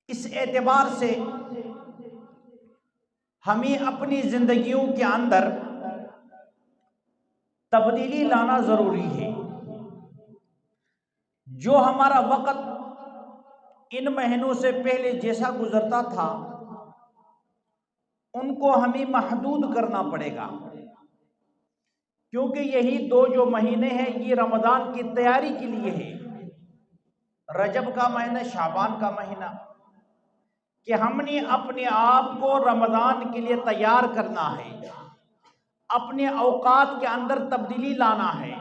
اس اعتبار سے ہمیں اپنی زندگیوں کے اندر تبدیلی لانا ضروری ہے۔ جو ہمارا وقت ان مہینوں سے پہلے جیسا گزرتا تھا ان کو ہمیں محدود کرنا پڑے گا، کیونکہ یہی دو جو مہینے ہیں یہ رمضان کی تیاری کے لیے ہے۔ رجب کا مہینہ، شعبان کا مہینہ، کہ ہم نے اپنے آپ کو رمضان کے لیے تیار کرنا ہے، اپنے اوقات کے اندر تبدیلی لانا ہے،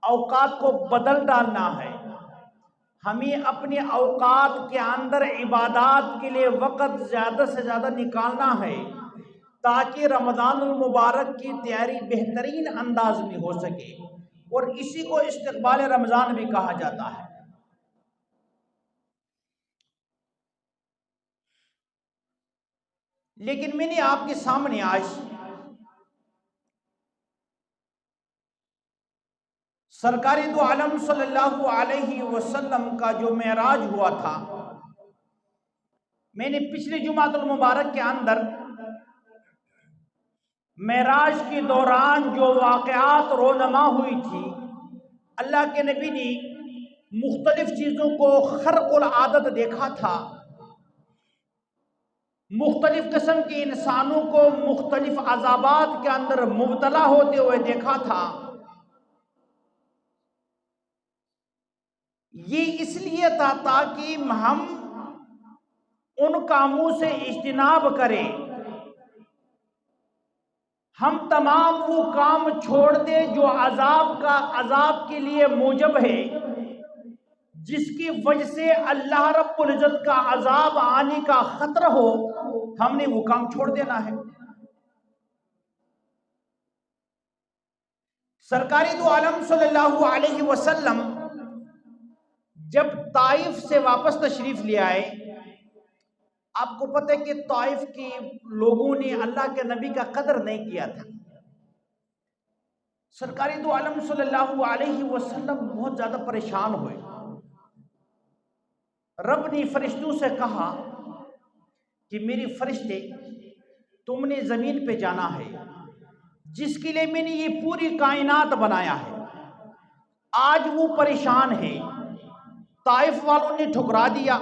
اوقات کو بدل ڈالنا ہے۔ ہمیں اپنے اوقات کے اندر عبادات کے لیے وقت زیادہ سے زیادہ نکالنا ہے تاکہ رمضان المبارک کی تیاری بہترین انداز میں ہو سکے، اور اسی کو استقبال رمضان بھی کہا جاتا ہے۔ لیکن میں نے آپ کے سامنے آج سرکار دو عالم صلی اللہ علیہ وسلم کا جو معراج ہوا تھا، میں نے پچھلے جمعۃ المبارک کے اندر معراج کے دوران جو واقعات رونما ہوئی تھی، اللہ کے نبی نے مختلف چیزوں کو خرق العادت دیکھا تھا، مختلف قسم کے انسانوں کو مختلف عذابات کے اندر مبتلا ہوتے ہوئے دیکھا تھا۔ یہ اس لیے تھا تاکہ ہم ان کاموں سے اجتناب کریں، ہم تمام وہ کام چھوڑ دیں جو عذاب کے لیے موجب ہے، جس کی وجہ سے اللہ رب العزت کا عذاب آنے کا خطرہ ہو، ہم نے وہ کام چھوڑ دینا ہے۔ سرکاری دو عالم صلی اللہ علیہ وسلم جب طائف سے واپس تشریف لے آئے، آپ کو پتہ ہے کہ طائف کے لوگوں نے اللہ کے نبی کا قدر نہیں کیا تھا۔ سرکاری دو عالم صلی اللہ علیہ وسلم بہت زیادہ پریشان ہوئے۔ رب نے فرشتوں سے کہا کہ میرے فرشتے، تم نے زمین پہ جانا ہے جس کے لیے میں نے یہ پوری کائنات بنایا ہے، آج وہ پریشان ہے۔ طائف والوں نے ٹھکرا دیا،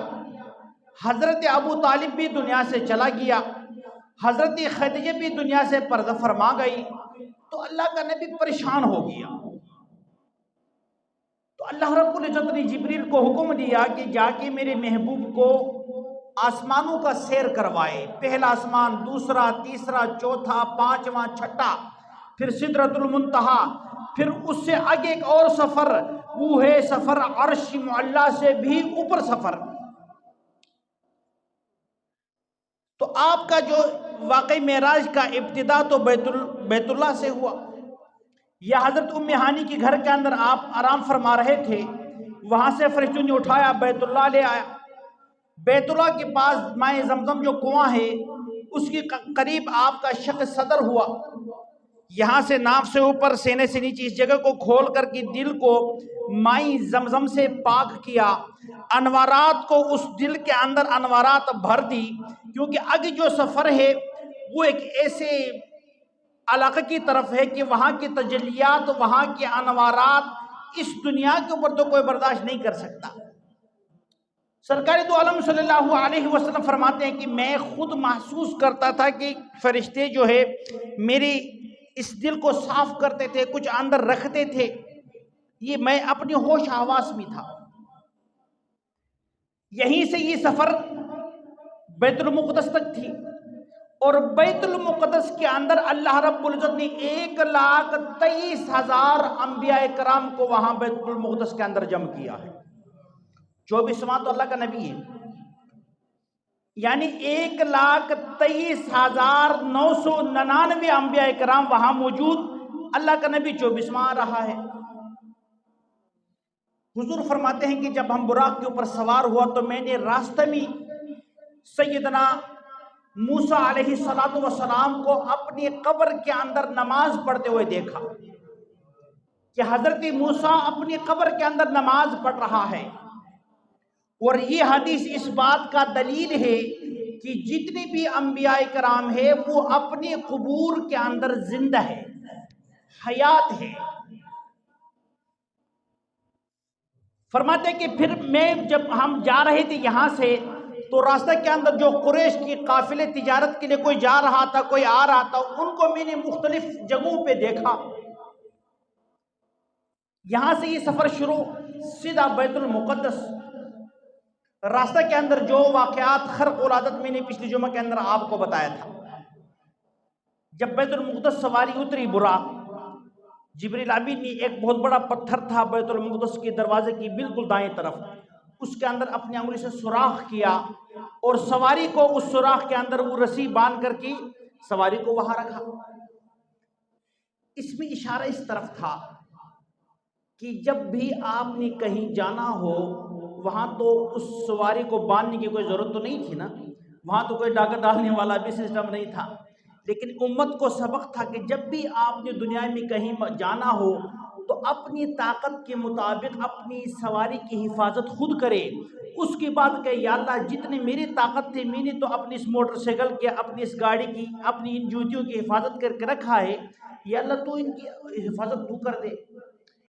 حضرت ابو طالب بھی دنیا سے چلا گیا، حضرت خدیجہ بھی دنیا سے پردہ فرما گئی، تو اللہ کا نبی پریشان ہو گیا۔ تو اللہ رب العزت نے جبریل کو حکم دیا کہ جا کے میرے محبوب کو آسمانوں کا سیر کروائے، پہلا آسمان، دوسرا، تیسرا، چوتھا، پانچواں، چھٹا، پھر سدرۃ المنتہا، پھر اس سے آگے ایک اور سفر، وہ ہے سفر عرش معلیٰ سے بھی اوپر سفر۔ تو آپ کا جو واقعی معراج کا ابتدا تو بیت اللہ سے ہوا، یا حضرت ام ہانی کے گھر کے اندر آپ آرام فرما رہے تھے، وہاں سے فرشتوں نے اٹھایا بیت اللہ لے آیا۔ بیت اللہ کے پاس مائع زمزم جو کنواں ہے اس کے قریب آپ کا شق صدر ہوا، یہاں سے ناف سے اوپر سینے سے نیچے اس جگہ کو کھول کر کے دل کو مائع زمزم سے پاک کیا، انوارات کو اس دل کے اندر انوارات بھر دی، کیونکہ آگے جو سفر ہے وہ ایک ایسے علاقے کی طرف ہے کہ وہاں کی تجلیات، وہاں کے انوارات اس دنیا کے اوپر تو کوئی برداشت نہیں کر سکتا۔ سرکار دو عالم صلی اللہ علیہ وسلم فرماتے ہیں کہ میں خود محسوس کرتا تھا کہ فرشتے جو ہے میری اس دل کو صاف کرتے تھے، کچھ اندر رکھتے تھے، یہ میں اپنی ہوش حواس میں تھا۔ یہیں سے یہ سفر بیت المقدس تک تھی، اور بیت المقدس کے اندر اللہ رب العزت نے 1,23,000 انبیاء کرام کو وہاں بیت المقدس کے اندر جمع کیا ہے۔ 24واں تو اللہ کا نبی ہے، یعنی 1,23,999 انبیاء کرام وہاں موجود، اللہ کا نبی 24واں رہا ہے۔ حضور فرماتے ہیں کہ جب ہم براق کے اوپر سوار ہوا تو میں نے راستہ میں سیدنا موسیٰ علیہ السلام کو اپنی قبر کے اندر نماز پڑھتے ہوئے دیکھا، کہ حضرت موسیٰ اپنی قبر کے اندر نماز پڑھ رہا ہے، اور یہ حدیث اس بات کا دلیل ہے کہ جتنے بھی انبیاء کرام ہیں وہ اپنے قبور کے اندر زندہ ہے، حیات ہے۔ فرماتے کہ پھر جب ہم جا رہے تھے یہاں سے تو راستہ کے اندر جو قریش کی قافلے تجارت کے لیے کوئی جا رہا تھا، کوئی آ رہا تھا، ان کو میں نے مختلف جگہوں پہ دیکھا۔ یہاں سے یہ سفر شروع، سیدھا بیت المقدس۔ راستہ کے اندر جو واقعات خرق ولادت میں نے پچھلی جمعہ کے اندر آپ کو بتایا تھا، جب بیت المقدس سواری اتری براق، جبریل امین نے ایک بہت بڑا پتھر تھا بیت المقدس کے دروازے کی بالکل دائیں طرف، اس کے اندر اپنی انگلی سے سوراخ کیا اور سواری کو اس سوراخ کے اندر وہ رسی باندھ کر کی سواری کو وہاں رکھا۔ اس میں اشارہ اس طرف تھا کہ جب بھی آپ نے کہیں جانا ہو وہاں تو اس سواری کو باندھنے کی کوئی ضرورت تو نہیں تھی نا، وہاں تو کوئی ڈاکہ ڈالنے والا بھی سسٹم نہیں تھا، لیکن امت کو سبق تھا کہ جب بھی آپ نے دنیا میں کہیں جانا ہو تو اپنی طاقت کے مطابق اپنی سواری کی حفاظت خود کرے۔ اس کے بعد کہ یا اللہ جتنی میری طاقت تھی میں نے تو اپنی اس موٹر سائیکل کی، اپنی اس گاڑی کی، اپنی ان جوتیوں کی حفاظت کر کے رکھا ہے، یا اللہ تو ان کی حفاظت تو کر دے۔